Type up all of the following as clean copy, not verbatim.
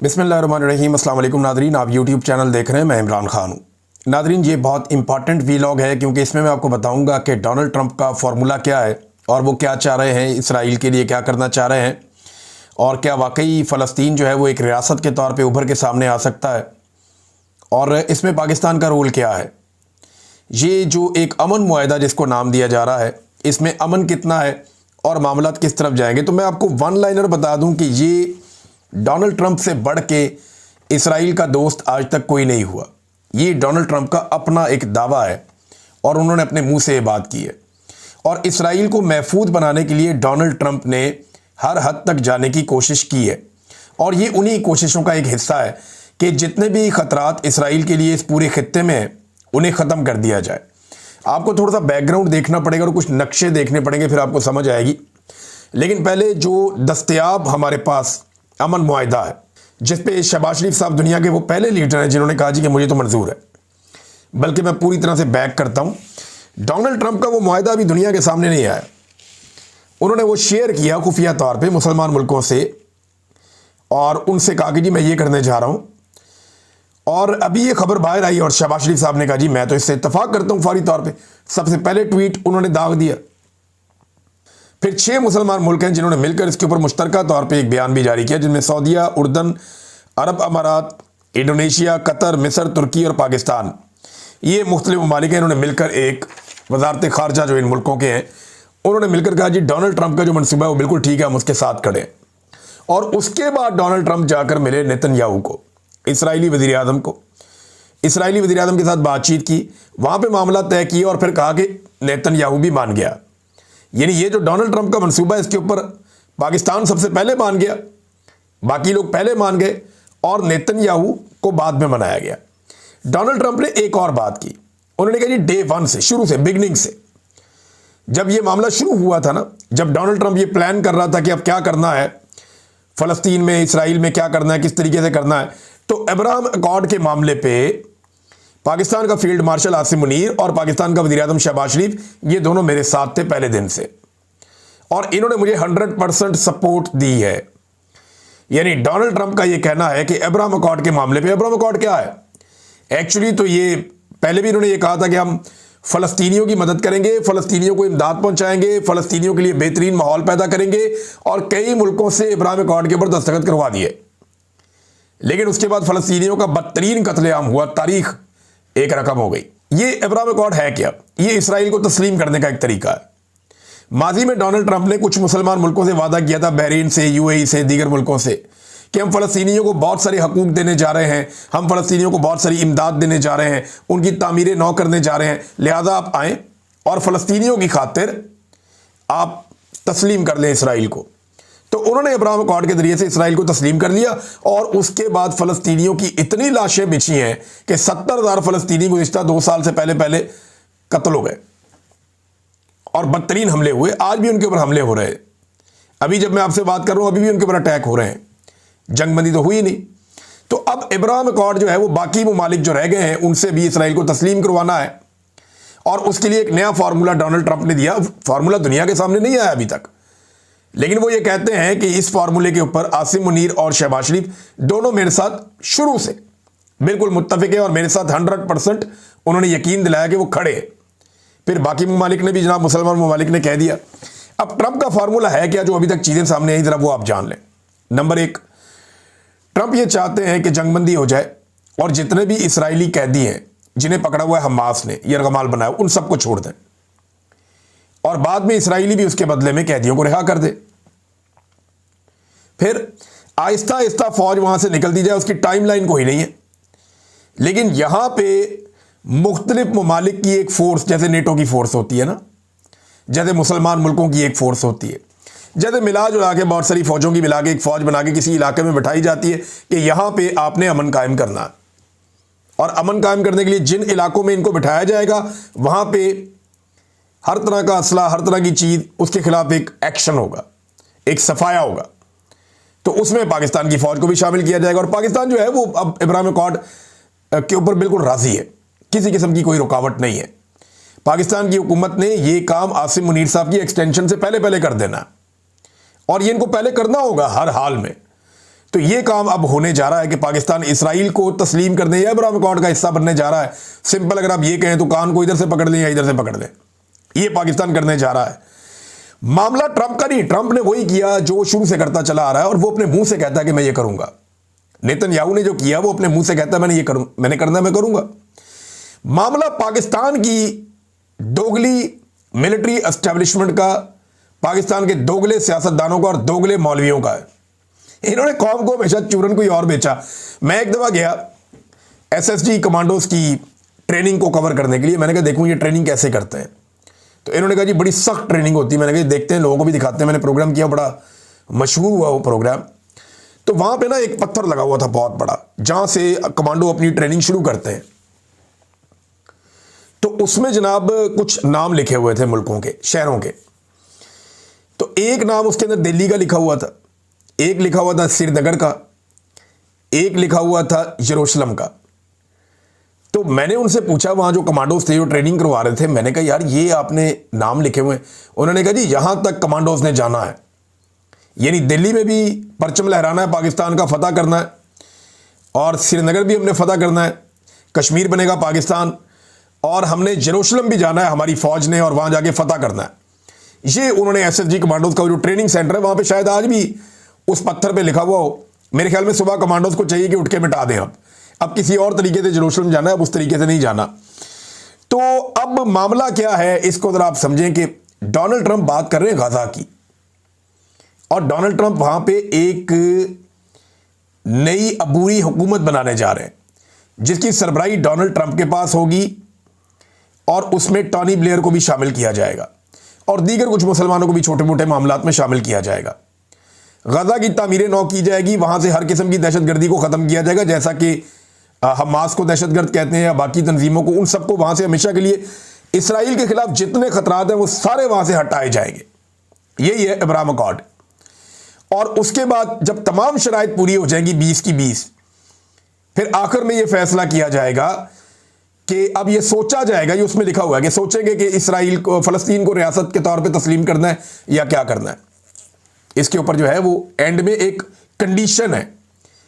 बिस्मिल्लाहिर्रहमानिर्रहीम। अस्सलाम वालेकुम नादरीन, आप यूट्यूब चैनल देख रहे हैं, मैं इमरान खान हूँ। नादरीन, ये बहुत इंपॉर्टेंट वीलॉग है क्योंकि इसमें मैं आपको बताऊंगा कि डोनाल्ड ट्रंप का फार्मूला क्या है और वो क्या चाह रहे हैं, इसराइल के लिए क्या करना चाह रहे हैं, और क्या वाकई फ़लस्तीन जो है वो एक रियासत के तौर पर उभर के सामने आ सकता है, और इसमें पाकिस्तान का रोल क्या है। ये जो एक अमन मुआहदा जिसको नाम दिया जा रहा है, इसमें अमन कितना है और मामलात किस तरफ जाएंगे। तो मैं आपको वन लाइनर बता दूं कि ये डोनाल्ड ट्रंप से बढ़ के इसराइल का दोस्त आज तक कोई नहीं हुआ। ये डोनाल्ड ट्रंप का अपना एक दावा है और उन्होंने अपने मुंह से ये बात की है। और इसराइल को महफूज बनाने के लिए डोनाल्ड ट्रंप ने हर हद तक जाने की कोशिश की है, और ये उन्हीं कोशिशों का एक हिस्सा है कि जितने भी खतरात इसराइल के लिए इस पूरे खित्ते में हैं उन्हें ख़त्म कर दिया जाए। आपको थोड़ा सा बैकग्राउंड देखना पड़ेगा और कुछ नक्शे देखने पड़ेंगे, फिर आपको समझ आएगी। लेकिन पहले जो दस्तयाब हमारे पास अमन मुआहदा है, जिस पे शहबाज शरीफ साहब दुनिया के वो पहले लीडर हैं जिन्होंने कहा जी कि मुझे तो मंजूर है, बल्कि मैं पूरी तरह से बैक करता हूं। डोनाल्ड ट्रंप का वो मुआहदा अभी दुनिया के सामने नहीं आया। उन्होंने वो शेयर किया खुफिया तौर पे मुसलमान मुल्कों से और उनसे कहा कि जी मैं ये करने जा रहा हूं, और अभी ये खबर बाहर आई और शहबाज शरीफ साहब ने कहा जी मैं तो इससे इत्तफाक करता हूं फौरी तौर पे। सबसे पहले ट्वीट उन्होंने दाग दिया। फिर 6 मुसलमान मुल्क हैं जिन्होंने मिलकर इसके ऊपर मुश्तरका तौर पे एक बयान भी जारी किया, जिनमें सऊदीया, उर्दन, अरब अमारात, इंडोनेशिया, कतर, मिस्र, तुर्की और पाकिस्तान। ये मुख्तलिफ ममालिक हैं। इन्होंने मिलकर एक वजारत खारजा जो इन मुल्कों के हैं, उन्होंने मिलकर कहा जी डोनाल्ड ट्रंप का जो मनसूबा है वो बिल्कुल ठीक है, हम उसके साथ खड़े हैं। और उसके बाद डोनाल्ड ट्रंप जाकर मिले नेतन्याहू को, इसराइली वज़ीर आज़म को। इसराइली वज़ीर आज़म के साथ बातचीत की, वहाँ पर मामला तय किया और फिर कहा कि नेतन्याहू भी मान गया। यानी ये जो डोनाल्ड ट्रंप का मंसूबा है इसके ऊपर पाकिस्तान सबसे पहले मान गया, बाकी लोग पहले मान गए और नेतन्याहू को बाद में मनाया गया। डोनाल्ड ट्रंप ने एक और बात की, उन्होंने कहा जी डे 1 से, शुरू से, बिगनिंग से, जब ये मामला शुरू हुआ था ना, जब डोनाल्ड ट्रंप ये प्लान कर रहा था कि अब क्या करना है फ़लस्तीन में, इसराइल में क्या करना है, किस तरीके से करना है, तो अब्राहम अकॉर्ड के मामले पे पाकिस्तान का फील्ड मार्शल आसिम मुनीर और पाकिस्तान का वज़ीर आज़म शहबाज शरीफ, ये दोनों मेरे साथ थे पहले दिन से, और इन्होंने मुझे 100% सपोर्ट दी है। यानी डोनाल्ड ट्रंप का ये कहना है कि अब्राहम अकॉर्ड के मामले पे, अब्राहम अकॉर्ड क्या है एक्चुअली, तो ये पहले भी इन्होंने ये कहा था कि हम फ़लस्तीनियों की मदद करेंगे, फ़लस्तीनियों को इमदाद पहुंचाएंगे, फ़लस्तीनियों के लिए बेहतरीन माहौल पैदा करेंगे, और कई मुल्कों से अब्राहम अकॉर्ड के ऊपर दस्तखत करवा दिए। लेकिन उसके बाद फ़लस्तीनियों का बदतरीन कत्लेआम हुआ, तारीख एक रकम हो गई। ये अब्राहम अकॉर्ड है क्या? ये इसराइल को तस्लीम करने का एक तरीका है। माजी में डोनाल्ड ट्रंप ने कुछ मुसलमान मुल्कों से वादा किया था, बहरीन से, यूएई से, दीगर मुल्कों से, कि हम फ़लस्तीनियों को बहुत सारे हकूक देने जा रहे हैं, हम फ़लस्तीनियों को बहुत सारी इमदाद देने जा रहे हैं, उनकी तामीरें नौ करने जा रहे हैं, लिहाजा आप आएँ और फ़लस्तीनियों की खातिर आप तस्लीम कर लें इसराइल को। तो उन्होंने अब्राहम अकॉर्ड के जरिए से इसराइल को तस्लीम कर लिया, और उसके बाद फ़लस्तीनियों की इतनी लाशें बिछी हैं कि 70,000 फ़लस्तीनी गुज़िश्ता 2 साल से पहले कत्ल हो गए, और बदतरीन हमले हुए। आज भी उनके ऊपर हमले हो रहे हैं। अभी जब मैं आपसे बात कर रहा हूं अभी भी उनके ऊपर अटैक हो रहे हैं। जंगबंदी तो हुई नहीं। तो अब अब्राहम अकॉर्ड जो है वो बाकी ममालिक जो रह गए हैं उनसे भी इसराइल को तस्लीम करवाना है, और उसके लिए एक नया फार्मूला डोनाल्ड ट्रंप ने दिया। फार्मूला दुनिया के सामने नहीं आया अभी तक, लेकिन वो ये कहते हैं कि इस फार्मूले के ऊपर आसिम मुनीर और शहबाज शरीफ दोनों मेरे साथ शुरू से बिल्कुल मुत्तफिक है, और मेरे साथ 100% उन्होंने यकीन दिलाया कि वो खड़े हैं। फिर बाकी ममालिक ने भी, जनाब मुसलमान ममालिक ने कह दिया। अब ट्रंप का फार्मूला है क्या जो अभी तक चीज़ें सामने आई, जरा वो आप जान लें। नंबर 1, ट्रंप ये चाहते हैं कि जंगबंदी हो जाए और जितने भी इसराइली कैदी हैं जिन्हें पकड़ा हुआ है हमास ने, यरगमाल बनाया, उन सबको छोड़ दें, और बाद में इसराइली भी उसके बदले में कैदियों को रिहा कर दे। फिर आहिस्ता आहिस्ता फौज वहां से निकलती जाए, उसकी टाइमलाइन कोई नहीं है, लेकिन यहां पे मुख्तलिफ ममालिक की एक फोर्स, जैसे नेटो की फोर्स होती है ना, जैसे मुसलमान मुल्कों की एक फोर्स होती है, जैसे मिला जुला के बहुत सारी फौजों की मिला के एक फौज बना के किसी इलाके में बैठाई जाती है कि यहां पे आपने अमन कायम करना है, और अमन कायम करने के लिए जिन इलाकों में इनको बिठाया जाएगा वहां पे हर तरह का असला, हर तरह की चीज़, उसके खिलाफ एक एक्शन होगा, एक सफाया होगा। तो उसमें पाकिस्तान की फौज को भी शामिल किया जाएगा, और पाकिस्तान जो है वो अब अब्राहम अकॉर्ड के ऊपर बिल्कुल राजी है, किसी किस्म की कोई रुकावट नहीं है। पाकिस्तान की हुकूमत ने ये काम आसिम मुनीर साहब की एक्सटेंशन से पहले कर देना, और ये इनको पहले करना होगा हर हाल में। तो ये काम अब होने जा रहा है कि पाकिस्तान इसराइल को तस्लीम करने या अब्राहम अकॉर्ड का हिस्सा बनने जा रहा है। सिंपल अगर आप ये कहें तो कान को इधर से पकड़ लें या इधर से पकड़ लें, ये पाकिस्तान करने जा रहा है। मामला ट्रंप का नहीं, ट्रंप ने वही किया जो शुरू से करता चला आ रहा है और वो अपने मुंह से कहता है कि मैं ये करूंगा। नेतन्याहू ने जो किया वो अपने मुंह से कहता है मैंने करना है, मैं करूंगा। मामला पाकिस्तान की दोगली मिलिट्री एस्टेब्लिशमेंट का, पाकिस्तान के दोगले सियासतदानों का और दोगले मौलवियों का है। इन्होंने कौम को हमेशा चूरन कोई और बेचा। मैं एक दफा गया एसएसजी कमांडोज की ट्रेनिंग को कवर करने के लिए, मैंने कहा देखूं ये ट्रेनिंग कैसे करते हैं। तो इन्होंने कहा जी बड़ी सख्त ट्रेनिंग होती है। मैंने कहा देखते हैं, लोगों को भी दिखाते हैं। मैंने प्रोग्राम किया, बड़ा मशहूर हुआ वो प्रोग्राम। तो वहां पे ना एक पत्थर लगा हुआ था बहुत बड़ा, जहां से कमांडो अपनी ट्रेनिंग शुरू करते हैं। तो उसमें जनाब कुछ नाम लिखे हुए थे मुल्कों के, शहरों के। तो एक नाम उसके अंदर दिल्ली का लिखा हुआ था, एक लिखा हुआ था श्रीनगर का, एक लिखा हुआ था यरूशलेम का। तो मैंने उनसे पूछा, वहां जो कमांडोज थे जो ट्रेनिंग करवा रहे थे, मैंने कहा यार ये आपने नाम लिखे हुए हैं। उन्होंने कहा जी यहां तक कमांडोज ने जाना है, यानी दिल्ली में भी परचम लहराना है, पाकिस्तान का फतह करना है, और श्रीनगर भी हमने फतह करना है, कश्मीर बनेगा पाकिस्तान, और हमने यरूशलेम भी जाना है हमारी फौज ने, और वहां जाके फतह करना है। ये उन्होंने एसएसजी कमांडोज का जो ट्रेनिंग सेंटर है वहां पे शायद आज भी उस पत्थर पे लिखा हुआ हो। मेरे ख्याल में सुबह कमांडोज को चाहिए कि उठ के मिटा दें। अब किसी और तरीके से यरूशलेम जाना है, अब उस तरीके से नहीं जाना। तो अब मामला क्या है इसको जरा आप समझें कि डोनाल्ड ट्रंप बात कर रहे हैं गाजा की, और डोनाल्ड ट्रंप वहां पे एक नई अबूरी हुकूमत बनाने जा रहे हैं जिसकी सरबराही डोनाल्ड ट्रंप के पास होगी, और उसमें टॉनी ब्लेयर को भी शामिल किया जाएगा और दीगर कुछ मुसलमानों को भी छोटे मोटे मामलात में शामिल किया जाएगा। गजा की तामीर नौ की जाएगी, वहां से हर किस्म की दहशतगर्दी को खत्म किया जाएगा, जैसा कि हमास को दहशतगर्द कहते हैं या बाकी तंजीमों को, उन सबको वहां से हमेशा के लिए इसराइल के खिलाफ जितने खतरात हैं वो सारे वहां से हटाए जाएंगे। यही है अब्राहम अकॉर्ड। और उसके बाद जब तमाम शराइत पूरी हो जाएंगी 20 की 20, फिर आखिर में यह फैसला किया जाएगा कि अब यह सोचा जाएगा, ये उसमें लिखा हुआ है कि सोचेंगे कि इसराइल को, फलस्तीन को रियासत के तौर पे तस्लीम करना है या क्या करना है। इसके ऊपर जो है वो एंड में एक कंडीशन है,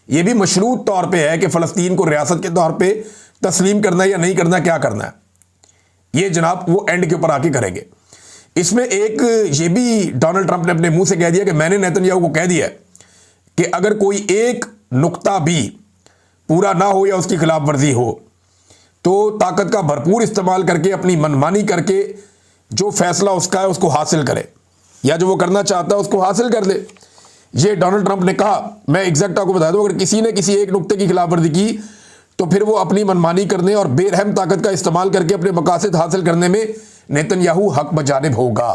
ये भी मशरूत तौर पे है कि फलस्तीन को रियासत के तौर पे तस्लीम करना है या नहीं करना, क्या करना है, ये जनाब वो एंड के ऊपर आके करेंगे। इसमें एक ये भी डोनाल्ड ट्रंप ने अपने मुंह से कह दिया कि मैंने नेतन्याहू को कह दिया कि अगर कोई एक नुक्ता भी पूरा ना हो या उसकी खिलाफ वर्जी हो तो ताकत का भरपूर इस्तेमाल करके, अपनी मनमानी करके जो फैसला उसका है उसको हासिल करे, या जो वो करना चाहता है उसको हासिल कर ले। ये डोनाल्ड ट्रंप ने कहा। मैं एग्जैक्ट आपको बता दूं, अगर किसी ने किसी एक नुक्ते की खिलाफवर्जी की तो फिर वो अपनी मनमानी करने और बेरहम ताकत का इस्तेमाल करके अपने मकासद हासिल करने में नेतन्याहू हक बजानिब होगा।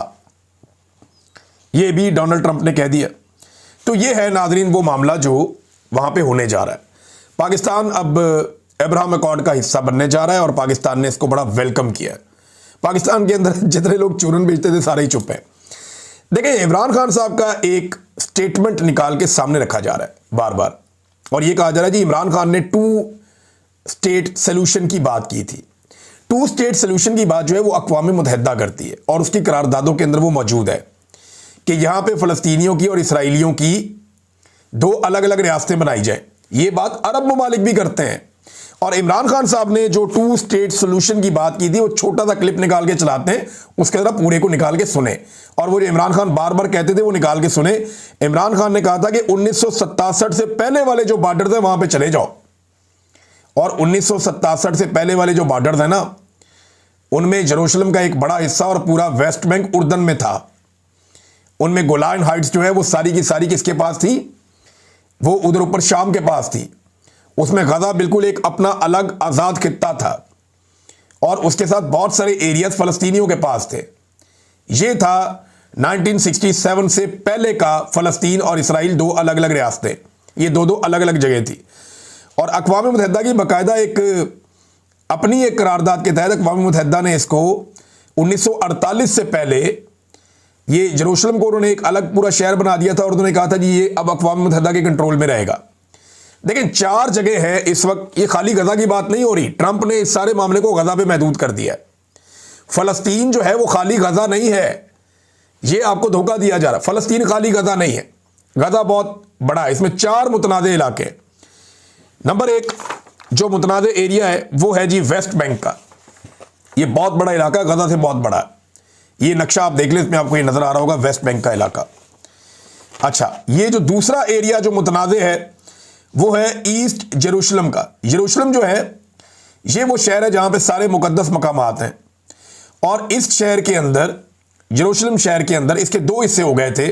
ये भी डोनाल्ड ट्रंप ने कह दिया। तो ये है नाजरीन वो मामला जो वहां पे होने जा रहा है। पाकिस्तान अब अब्राहम अकॉर्ड का हिस्सा बनने जा रहा है और पाकिस्तान ने इसको बड़ा वेलकम किया है। पाकिस्तान के अंदर जितने लोग चूरन बेचते थे सारे ही चुप हैं। देखिए इमरान खान साहब का एक स्टेटमेंट निकाल के सामने रखा जा रहा है बार बार, और यह कहा जा रहा है जी इमरान खान ने 2 स्टेट सोल्यूशन की बात की थी। 2 स्टेट सोल्यूशन की बात जो है वो अक़वाम मुत्तहिदा करती है और उसकी करारदादों के अंदर वो मौजूद है कि यहां पे फ़लस्तीनियों की और इसराइलियों की 2 अलग अलग रियासतें बनाई जाए। ये बात अरब ममालिक भी करते हैं, और इमरान खान साहब ने जो 2 स्टेट सोल्यूशन की बात की थी वो छोटा सा क्लिप निकाल के चलाते हैं, उसके अंदर पूरे को निकाल के सुने, और वो जो इमरान खान बार बार कहते थे वो निकाल के सुने। इमरान खान ने कहा था कि 1967 से पहले वाले जो बॉर्डर थे वहां पे चले जाओ, और 1967 से पहले वाले जो बॉर्डर थे ना उनमें यरूशलेम का एक बड़ा हिस्सा और पूरा वेस्ट बैंक उर्दन में था। उनमें गोलान हाइट्स जो है वो सारी की सारी किसके पास थी, वो उधर ऊपर शाम के पास थी। उसमें गजा बिल्कुल एक अपना अलग आजाद खित्ता था, और उसके साथ बहुत सारे एरियाज फलस्तीनियों के पास थे। यह था 1967 से पहले का फलस्तीन और इसराइल 2 अलग अलग रियासतें, ये 2 अलग अलग जगह थी। और अक़वाम मुत्तहिदा की बाकायदा एक अपनी एक करारदाद के तहत अक़वाम मुत्तहिदा ने इसको 1948 से पहले ये यरूशलेम को उन्होंने एक अलग पूरा शहर बना दिया था, और उन्होंने कहा था जी ये अब अक़वाम मुत्तहिदा के कंट्रोल में रहेगा। लेकिन 4 जगह है इस वक्त, ये खाली गजा की बात नहीं हो रही। ट्रंप ने इस सारे मामले को गजा पे महदूद कर दिया है। फलस्तीन जो है वो खाली गजा नहीं है, ये आपको धोखा दिया जा रहा है। फलस्तीन खाली गजा नहीं है, गजा बहुत बड़ा है, इसमें 4 मुतनाज़े इलाके हैं। नंबर 1 जो मुतनाज़े एरिया है वो है जी वेस्ट बैंक का। ये बहुत बड़ा इलाका, गजा से बहुत बड़ा है। ये नक्शा आप देख लें, इसमें आपको ये नजर आ रहा होगा वेस्ट बैंक का इलाका। अच्छा, ये जो दूसरा एरिया जो मुतनाज़े है वो है ईस्ट जेरूशलम का। जेरूशलम जो है ये वो शहर है जहां पे सारे मुकद्दस मकामात हैं, और इस शहर के अंदर, जेरूशलम शहर के अंदर, इसके 2 हिस्से हो गए थे।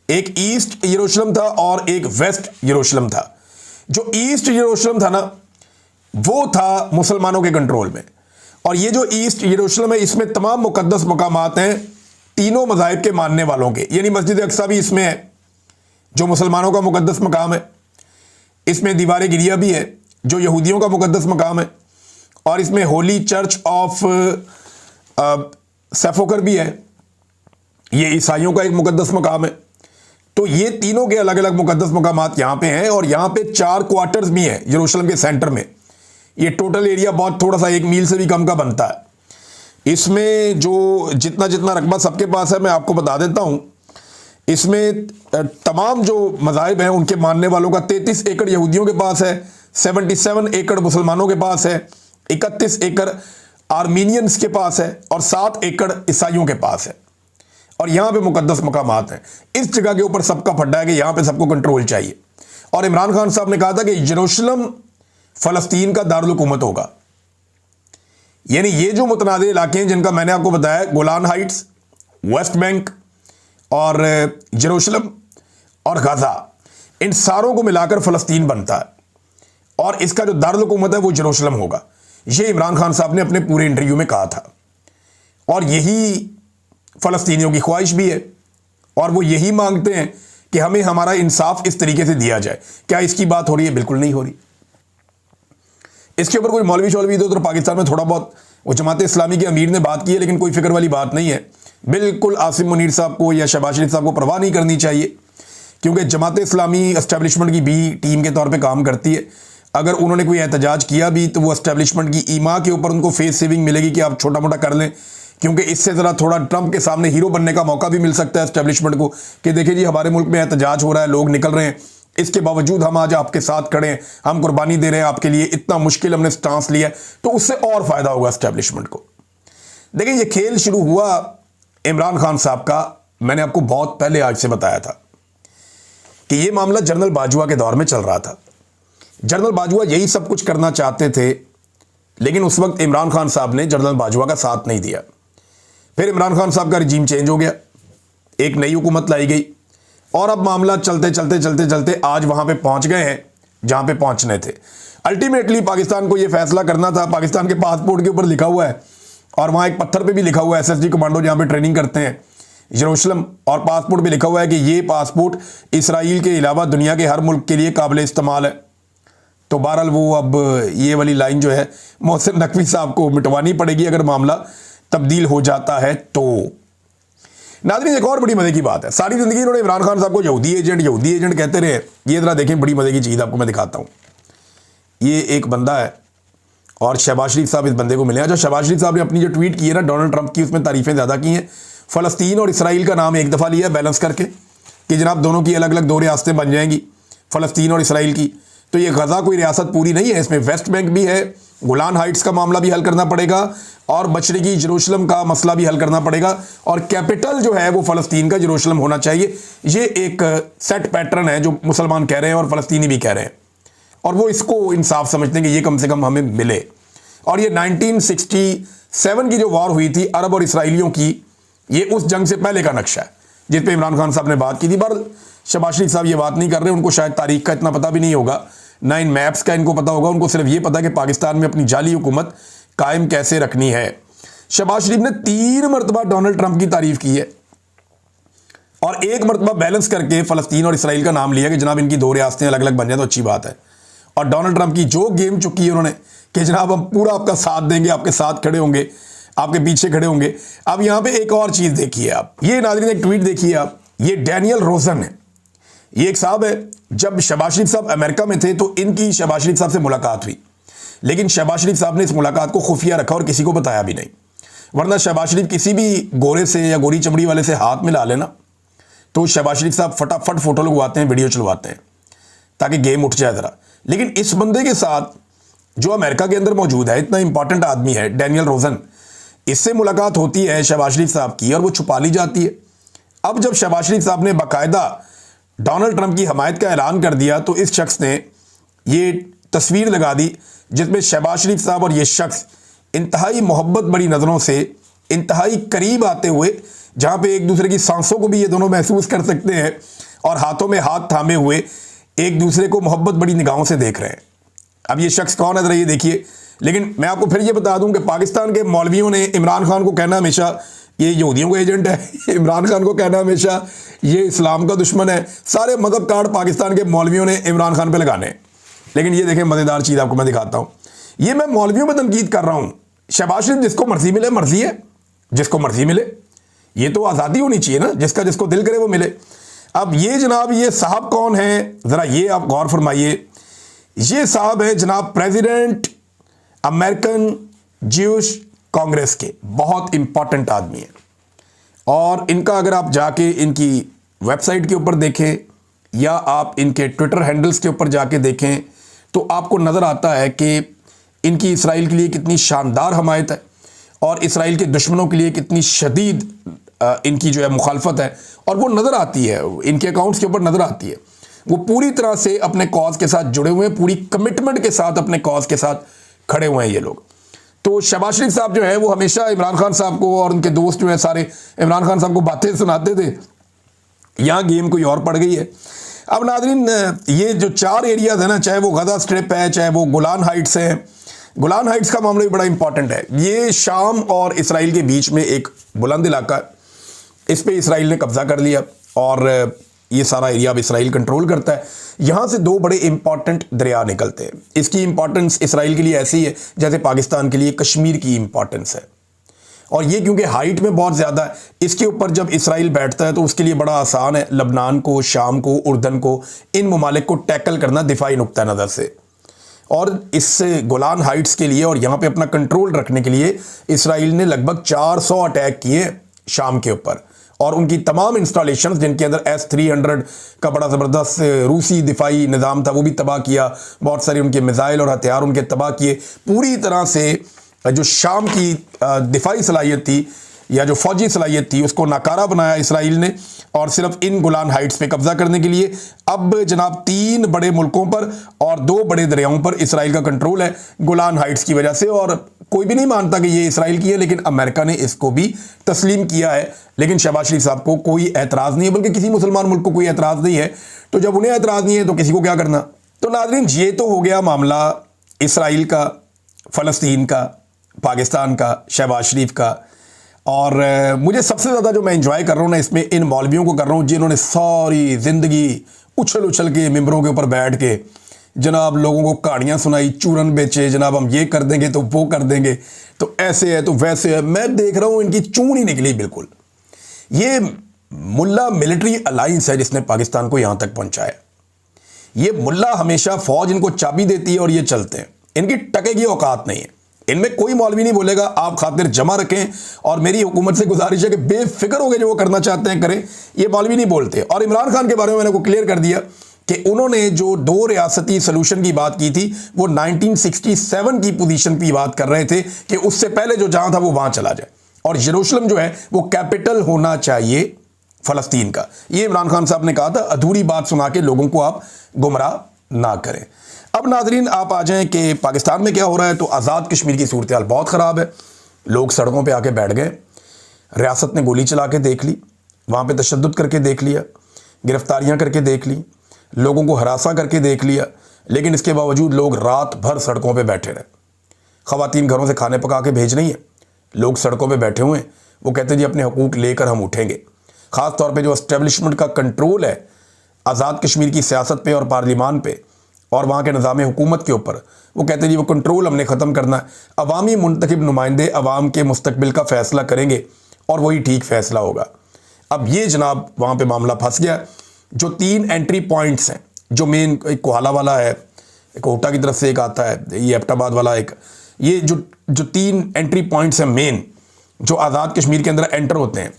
एक ईस्ट यरूशलेम था और एक वेस्ट यरूशलेम था। जो ईस्ट यरूशलेम था ना, वो था मुसलमानों के कंट्रोल में, और ये जो ईस्ट यरूशलेम है इसमें तमाम मुकद्दस मकामात हैं तीनों मज़ाहिब के मानने वालों के, यानी मस्जिद अक्सा भी इसमें है जो मुसलमानों का मुकद्दस मकाम है, इसमें दीवार गिरिया भी है जो यहूदियों का मुकद्दस मकाम है, और इसमें होली चर्च ऑफ सेफोकर भी है, ये ईसाइयों का एक मुकद्दस मकाम है। तो ये तीनों के अलग अलग मुकद्दस मकामात यहाँ पे हैं, और यहाँ पे 4 क्वार्टर्स भी हैं यरूशलेम के सेंटर में। ये टोटल एरिया बहुत थोड़ा सा 1 मील से भी कम का बनता है। इसमें जो जितना जितना रकबा सबके पास है मैं आपको बता देता हूँ। इसमें तमाम जो मज़ाहिब हैं उनके मानने वालों का 33 एकड़ यहूदियों के पास है, 77 एकड़ मुसलमानों के पास है, 31 एकड़ आर्मीनियंस के पास है, और 7 एकड़ ईसाइयों के पास है। और यहां पे मुकद्दस मकामात हैं। इस जगह के ऊपर सबका फड्डा है कि यहां पे सबको कंट्रोल चाहिए। और इमरान खान साहब ने कहा था कि यरूशलेम फलस्तीन का दारुल हुकूमत होगा। यानी ये जो मुतनाज़े इलाके हैं जिनका मैंने आपको बताया, गोलान हाइट्स, वेस्ट बैंक और यरूशलेम और गाजा, इन सारों को मिलाकर फलस्तीन बनता है, और इसका जो दारुल हुकूमत है वो यरूशलेम होगा। ये इमरान खान साहब ने अपने पूरे इंटरव्यू में कहा था, और यही फ़लस्तीनियों की ख्वाहिश भी है, और वो यही मांगते हैं कि हमें हमारा इंसाफ इस तरीके से दिया जाए। क्या इसकी बात हो रही है? बिल्कुल नहीं हो रही। इसके ऊपर कोई मौलवी शौलवी इधर उधर पाकिस्तान में थोड़ा बहुत वो जमात इस्लामी के अमीर ने बात की है, लेकिन कोई फिक्र वाली बात नहीं है। बिल्कुल आसिम मुनीर साहब को या शहबाज शरीफ साहब को परवाह नहीं करनी चाहिए, क्योंकि जमात इस्लामी एस्टेब्लिशमेंट की बी टीम के तौर पर काम करती है। अगर उन्होंने कोई एहतजाज किया भी तो वो एस्टेब्लिशमेंट की ईमा के ऊपर उनको फेस सेविंग मिलेगी कि आप छोटा मोटा कर लें, क्योंकि इससे ज़रा थोड़ा ट्रंप के सामने हीरो बनने का मौका भी मिल सकता है एस्टेब्लिशमेंट को कि देखिए जी हमारे मुल्क में एहतजाज हो रहा है, लोग निकल रहे हैं, इसके बावजूद हम आज आपके साथ खड़े हैं, हम कुर्बानी दे रहे हैं आपके लिए, इतना मुश्किल हमने स्टांस लिया है, तो उससे और फ़ायदा होगा एस्टेब्लिशमेंट को। देखिए ये खेल शुरू हुआ इमरान खान साहब का, मैंने आपको बहुत पहले आज से बताया था कि ये मामला जनरल बाजवा के दौर में चल रहा था। जनरल बाजवा यही सब कुछ करना चाहते थे, लेकिन उस वक्त इमरान खान साहब ने जनरल बाजवा का साथ नहीं दिया। फिर इमरान खान साहब का रिजीम चेंज हो गया, एक नई हुकूमत लाई गई, और अब मामला चलते चलते चलते चलते आज वहां पे पहुंच गए हैं जहां पे पहुंचने थे। अल्टीमेटली पाकिस्तान को यह फैसला करना था, पाकिस्तान के पासपोर्ट के ऊपर लिखा हुआ है, और वहां एक पत्थर पे भी लिखा हुआ है SSG कमांडो जहां पे ट्रेनिंग करते हैं यरूशलेम, और पासपोर्ट पे लिखा हुआ है कि ये पासपोर्ट इसराइल के अलावा दुनिया के हर मुल्क के लिए काबिल इस्तेमाल है। तो बहरहाल वो अब ये वाली लाइन जो है मोहसिन नकवी साहब को मिटवानी पड़ेगी अगर मामला तब्दील हो जाता है तो। नाज़रीन एक और बड़ी मजे की बात है, सारी जिंदगी इन्होंने इमरान खान साहब को यहूदी एजेंट कहते रहे। ये जरा देखें, बड़ी मजे की चीज़ आपको मैं दिखाता हूँ। ये एक बंदा है और शहबाज शरीफ साहब इस बंदे को मिले हैं। जो शहबाज शरीफ साहब ने अपनी जो ट्वीट की है ना डोनाल्ड ट्रंप की, उसमें तारीफें ज़्यादा की हैं। फ़लस्तीन और इसराइल का नाम एक दफ़ा लिया बैलेंस करके कि जनाब दोनों की अलग अलग 2 रियासतें बन जाएंगी, फ़लस्तीन और इसराइल की। तो ये गज़ा कोई रियासत पूरी नहीं है, इसमें वेस्ट बैंक भी है, गोलान हाइट्स का मामला भी हल करना पड़ेगा, और मशरिकी यरूशलेम का मसला भी हल करना पड़ेगा, और कैपिटल जो है वो फ़लस्तीन का यरूशलेम होना चाहिए। ये एक सेट पैटर्न है जो मुसलमान कह रहे हैं और फ़लस्तीनी भी कह रहे हैं, और वो इसको इंसाफ समझते हैं कि ये कम से कम हमें मिले। और ये 1967 की जो वॉर हुई थी अरब और इसराइलियों की, ये उस जंग से पहले का नक्शा है जिस पे इमरान खान साहब ने बात की थी। पर शहबाज शरीफ साहब ये बात नहीं कर रहे, उनको शायद तारीख का इतना पता भी नहीं होगा, ना इन मैप्स का इनको पता होगा। उनको सिर्फ ये पता कि पाकिस्तान में अपनी जाली हुकूमत कायम कैसे रखनी है। शहबाज शरीफ ने 3 मरतबा डोनाल्ड ट्रंप की तारीफ की है, और 1 मरतबा बैलेंस करके फ़लस्तीन और इसराइल का नाम लिया कि जनाब इनकी 2 रियासतें अलग अलग बन जाए तो अच्छी बात है। और डोनाल्ड ट्रंप की जो गेम चुकी है उन्होंने कि जनाब हम पूरा आपका साथ देंगे, आपके साथ खड़े होंगे, आपके पीछे खड़े होंगे। अब यहां पे एक और चीज देखिए आप, ये नाज़रीन एक ट्वीट देखिए आप, ये डैनियल रोजन है, ये एक साहब है। जब शहबाज शरीफ साहब अमेरिका में थे तो इनकी शहबाज शरीफ साहब से मुलाकात हुई, लेकिन शहबाज शरीफ साहब ने इस मुलाकात को खुफिया रखा और किसी को बताया भी नहीं, वरना शहबाज शरीफ किसी भी गोरे से या गोरी चमड़ी वाले से हाथ मिला लेना तो शहबाज शरीफ साहब फटाफट फोटो लगवाते हैं, वीडियो चलवाते हैं ताकि गेम उठ जाए ज़रा। लेकिन इस बंदे के साथ जो अमेरिका के अंदर मौजूद है, इतना इंपॉर्टेंट आदमी है डैनियल रोजन, इससे मुलाकात होती है शहबाज शरीफ साहब की और वो छुपा ली जाती है। अब जब शहबाज शरीफ साहब ने बाकायदा डोनाल्ड ट्रंप की हमायत का ऐलान कर दिया तो इस शख्स ने ये तस्वीर लगा दी जिसमें शहबाज शरीफ साहब और ये शख्स इंतहाई मोहब्बत बड़ी नज़रों से इंतहाई करीब आते हुए, जहाँ पे एक दूसरे की सांसों को भी ये दोनों महसूस कर सकते हैं और हाथों में हाथ थामे हुए एक दूसरे को मोहब्बत बड़ी निगाहों से देख रहे हैं। अब ये शख्स कौन है ज़रा ये देखिए। लेकिन मैं आपको फिर ये बता दूं कि पाकिस्तान के मौलवियों ने इमरान खान को कहना हमेशा ये यहूदियों का एजेंट है, इमरान खान को कहना हमेशा ये इस्लाम का दुश्मन है। सारे मदद कार्ड पाकिस्तान के मौलवियों ने इमरान खान पे लगाने। लेकिन ये देखें मज़ेदार चीज़ आपको मैं दिखाता हूँ। ये मैं मौलवियों पर तनकीद कर रहा हूँ। शहबाज शरीफ जिसको मर्जी मिले, मर्जी है, जिसको मर्जी मिले, ये तो आज़ादी होनी चाहिए ना, जिसका जिसको दिल करे वो मिले। अब ये जनाब ये साहब कौन है ज़रा ये आप गौर फरमाइए। ये साहब है जनाब प्रेसिडेंट अमेरिकन ज्यूश कांग्रेस के, बहुत इंपॉर्टेंट आदमी है। और इनका अगर आप जाके इनकी वेबसाइट के ऊपर देखें या आप इनके ट्विटर हैंडल्स के ऊपर जाके देखें तो आपको नज़र आता है कि इनकी इसराइल के लिए कितनी शानदार हमायत है और इसराइल के दुश्मनों के लिए कितनी शदीद इनकी जो है मुखालफत है। और वो नज़र आती है, इनके अकाउंट्स के ऊपर नज़र आती है। वो पूरी तरह से अपने कॉज के साथ जुड़े हुए हैं, पूरी कमिटमेंट के साथ अपने कॉज के साथ खड़े हुए हैं ये लोग। तो शहबाज शरीफ साहब जो है वो हमेशा इमरान खान साहब को और उनके दोस्त जो है सारे इमरान खान साहब को बातें सुनाते थे। यहाँ गेम कोई और पड़ गई है। अब नाज़रीन ये जो 4 एरियाज़ है ना, चाहे वो गजा स्ट्रिप है, चाहे वो गोलान हाइट्स हैं, गोलान हाइट्स का मामला भी बड़ा इंपॉर्टेंट है। ये शाम और इसराइल के बीच में एक बुलंद इलाका है, इस पे इसराइल ने कब्जा कर लिया और ये सारा एरिया अब इसराइल कंट्रोल करता है। यहाँ से 2 बड़े इंपॉर्टेंट दरिया निकलते हैं। इसकी इंपॉर्टेंस इसराइल के लिए ऐसी है जैसे पाकिस्तान के लिए कश्मीर की इंपॉर्टेंस है। और ये क्योंकि हाइट में बहुत ज़्यादा है, इसके ऊपर जब इसराइल बैठता है तो उसके लिए बड़ा आसान है लबनान को, शाम को, उर्दन को, इन ममालिक को टैकल करना दिफाई नुक्ता नज़र से। और इस गोलान हाइट्स के लिए और यहाँ पे अपना कंट्रोल रखने के लिए इसराइल ने लगभग 400 अटैक किए शाम के ऊपर। और उनकी तमाम इंस्टॉलेशंस जिनके अंदर S-300 का बड़ा ज़बरदस्त रूसी दिफाई निज़ाम था वो भी तबाह किया, बहुत सारे उनके मिसाइल और हथियार उनके तबाह किए। पूरी तरह से जो शाम की दिफाई सलाहियत थी या जो फौजी सलाहियत थी उसको नाकारा बनाया इसराइल ने और सिर्फ इन गोलान हाइट्स पे कब्जा करने के लिए अब जनाब 3 बड़े मुल्कों पर और 2 बड़े दरियाओं पर इसराइल का कंट्रोल है गोलान हाइट्स की वजह से। और कोई भी नहीं मानता कि ये इसराइल की है, लेकिन अमेरिका ने इसको भी तस्लीम किया है। लेकिन शहबाज शरीफ साहब को कोई एतराज़ नहीं है, बल्कि किसी मुसलमान मुल्क को कोई एतराज़ नहीं है। तो जब उन्हें एतराज़ नहीं है तो किसी को क्या करना। तो नाज़रीन ये तो हो गया मामला इसराइल का, फ़लस्तीन का, पाकिस्तान का, शहबाज शरीफ का। और मुझे सबसे ज़्यादा जो मैं एंजॉय कर रहा हूँ ना इसमें इन मौलवियों को कर रहा हूँ जिन्होंने सारी ज़िंदगी उछल उछल के मिंबरों के ऊपर बैठ के जनाब लोगों को कहानियाँ सुनाई, चूरन बेचे, जनाब हम ये कर देंगे तो वो कर देंगे, तो ऐसे है तो वैसे है। मैं देख रहा हूँ इनकी चून ही निकली बिल्कुल। ये मुल्ला मिलिट्री अलाइंस है जिसने पाकिस्तान को यहाँ तक पहुँचाया। ये मुल्ला हमेशा फ़ौज इनको चाबी देती है और ये चलते हैं, इनकी टके की औकात नहीं है। इनमें कोई मौलवी नहीं बोलेगा आप खातिर जमा रखें और मेरी हुकूमत से गुजारिश है कि बेफिक्र हो गए जो वो करना चाहते हैं करें, ये मौलवी नहीं बोलते। और इमरान खान के बारे में मैंने को क्लियर कर दिया कि उन्होंने जो 2 रियासती सलूशन की बात की थी वो 1967 की पोजीशन की बात कर रहे थे कि उससे पहले जो जहां था वो वहां चला जाए और यरूशलेम जो है वो कैपिटल होना चाहिए फ़लस्तीन का। ये इमरान खान साहब ने कहा था। अधूरी बात सुना के लोगों को आप गुमराह ना करें। अब नाजरीन आप आ जाएं कि पाकिस्तान में क्या हो रहा है। तो आज़ाद कश्मीर की सूरत हाल बहुत ख़राब है। लोग सड़कों पे आके बैठ गए, रियासत ने गोली चला के देख ली, वहाँ पे तशद्दुद करके देख लिया, गिरफ्तारियाँ करके देख ली, लोगों को हरासा करके देख लिया, लेकिन इसके बावजूद लोग रात भर सड़कों पे बैठे रहे। ख़वातीन घरों से खाने पका के भेज रही हैं, लोग सड़कों पे बैठे हुए हैं। वो कहते हैं जी अपने हकूक़ लेकर हम उठेंगे। ख़ास तौर पे जो एस्टेब्लिशमेंट का कंट्रोल है आज़ाद कश्मीर की सियासत पे और पार्लिमान पे और वहाँ के निज़ाम हुकूमत के ऊपर, वो कहते हैं जी वो कंट्रोल हमने ख़त्म करना है। अवामी मुंतखब नुमाइंदे अवाम के मुस्तकबिल का फ़ैसला करेंगे और वही ठीक फ़ैसला होगा। अब ये जनाब वहाँ पे मामला फंस गया। जो 3 एंट्री पॉइंट्स हैं, जो मेन एक कोहाला वाला है, एक कोटा की तरफ से एक आता है, ये एबटाबाद वाला एक, ये जो 3 एंट्री पॉइंट्स हैं मेन जो आज़ाद कश्मीर के अंदर एंटर होते हैं,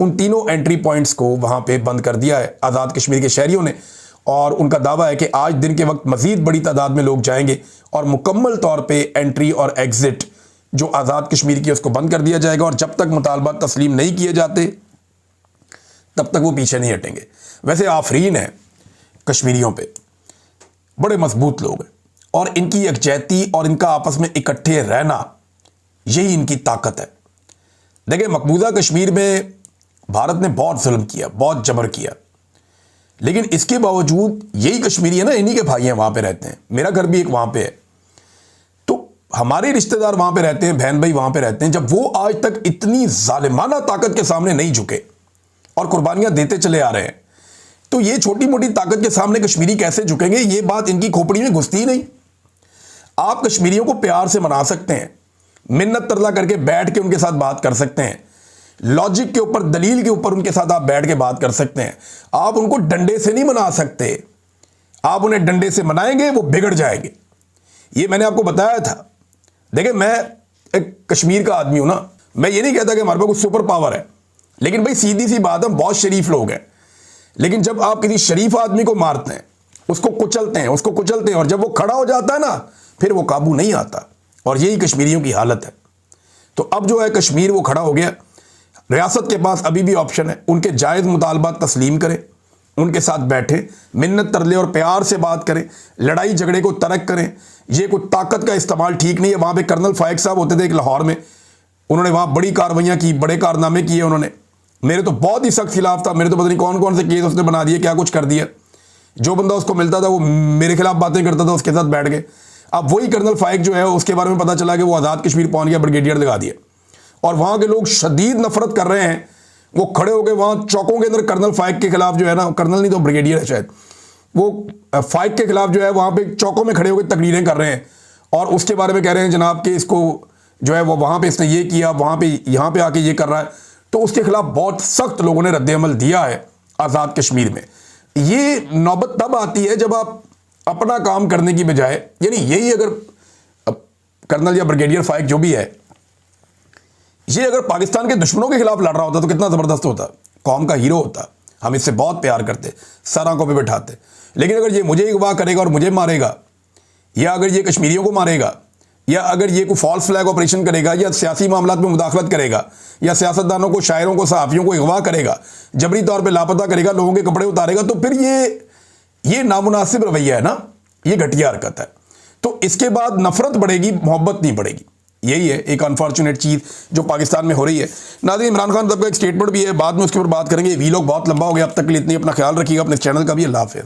उन तीनों एंट्री पॉइंट्स को वहाँ पे बंद कर दिया है आज़ाद कश्मीर के शहरियों ने। और उनका दावा है कि आज दिन के वक्त मज़ीद बड़ी तादाद में लोग जाएंगे और मुकम्मल तौर पे एंट्री और एग्ज़िट जो आज़ाद कश्मीर की उसको बंद कर दिया जाएगा। और जब तक मुतालबात तस्लीम नहीं किए जाते तब तक वो पीछे नहीं हटेंगे। वैसे आफरीन है कश्मीरियों पे, बड़े मजबूत लोग हैं और इनकी यकजहती और इनका आपस में इकट्ठे रहना यही इनकी ताकत है। देखिए, मकबूजा कश्मीर में भारत ने बहुत जुल्म किया, बहुत जबर किया, लेकिन इसके बावजूद यही कश्मीरी है ना, इन्हीं के भाई हैं, वहां पे रहते हैं। मेरा घर भी एक वहां पे है, तो हमारे रिश्तेदार वहां पे रहते हैं, बहन भाई वहां पे रहते हैं। जब वो आज तक इतनी जालिमाना ताकत के सामने नहीं झुके और कुर्बानियां देते चले आ रहे हैं, तो ये छोटी मोटी ताकत के सामने कश्मीरी कैसे झुकेंगे? ये बात इनकी खोपड़ी में घुसती ही नहीं। आप कश्मीरियों को प्यार से मना सकते हैं, मिन्नत तरला करके बैठ के उनके साथ बात कर सकते हैं, लॉजिक के ऊपर, दलील के ऊपर उनके साथ आप बैठ के बात कर सकते हैं। आप उनको डंडे से नहीं मना सकते। आप उन्हें डंडे से मनाएंगे वो बिगड़ जाएंगे। ये मैंने आपको बताया था। देखिए, मैं एक कश्मीर का आदमी हूं ना, मैं ये नहीं कहता कि हमारे पास कुछ सुपर पावर है, लेकिन भाई सीधी सी बात है, हम बहुत शरीफ लोग हैं। लेकिन जब आप किसी शरीफ आदमी को मारते हैं, उसको कुचलते हैं और जब वो खड़ा हो जाता है ना, फिर वो काबू नहीं आता। और यही कश्मीरियों की हालत है। तो अब जो है कश्मीर वो खड़ा हो गया। रियासत के पास अभी भी ऑप्शन है, उनके जायज़ मुतालबात तस्लीम करें, उनके साथ बैठे, मिन्नत तरले और प्यार से बात करें, लड़ाई झगड़े को तर्क करें। ये कोई ताकत का इस्तेमाल ठीक नहीं है। वहाँ पे कर्नल फाइक साहब होते थे एक लाहौर में, उन्होंने वहाँ बड़ी कार्रवाइयाँ की, बड़े कारनामे किए उन्होंने। मेरे तो बहुत ही सख्त खिलाफ था, मेरे तो पता नहीं कौन कौन से केस उसने बना दिए, क्या कुछ कर दिया। जो बंदा उसको मिलता था वो मेरे खिलाफ बातें करता था, उसके साथ बैठ गए। अब वही कर्नल फाइक जो है, उसके बारे में पता चला कि वो आज़ाद कश्मीर पहुँच गया, ब्रिगेडियर लगा दिया, और वहाँ के लोग शदीद नफरत कर रहे हैं। वो खड़े हो गए वहाँ चौकों के अंदर कर्नल फाइक के खिलाफ जो है ना, कर्नल नहीं तो ब्रिगेडियर है शायद, वो फाइक के खिलाफ जो है वहाँ पे चौकों में खड़े होकर तकरीरें कर रहे हैं और उसके बारे में कह रहे हैं जनाब कि इसको जो है वो वहाँ पे इसने ये किया, वहाँ पे यहाँ पे आके ये कर रहा है। तो उसके खिलाफ बहुत सख्त लोगों ने रद्द-ए-अमल दिया है आज़ाद कश्मीर में। ये नौबत तब आती है जब आप अपना काम करने की बजाय, यानी यही अगर कर्नल या ब्रिगेडियर फाइक जो भी है, ये अगर पाकिस्तान के दुश्मनों के खिलाफ लड़ रहा होता तो कितना ज़बरदस्त होता, कौम का हीरो होता, हम इससे बहुत प्यार करते, सर आंखों पे बैठाते। लेकिन अगर ये मुझे अगवा करेगा और मुझे मारेगा, या अगर ये कश्मीरियों को मारेगा, या अगर ये कोई फॉल्स फ्लैग ऑपरेशन करेगा, या सियासी मामलात में मुदाखलत करेगा, या सियासतदानों को, शायरों को, सहाफ़ियों को अगवा करेगा, जबरी तौर पर लापता करेगा, लोगों के कपड़े उतारेगा, तो फिर ये नामुनासिब रवैया है ना, ये घटिया हरकत है। तो इसके बाद नफरत बढ़ेगी, मोहब्बत नहीं बढ़ेगी। यही है एक अनफॉर्चुनेट चीज़ जो पाकिस्तान में हो रही है। नाज़रीन, इमरान खान साहब का एक स्टेटमेंट भी है, बाद में उसके ऊपर बात करेंगे। वीलॉग बहुत लंबा हो गया, अब तक के लिए इतनी, अपना ख्याल रखिएगा, अपने चैनल का भी। अल्लाह हाफ़िज़।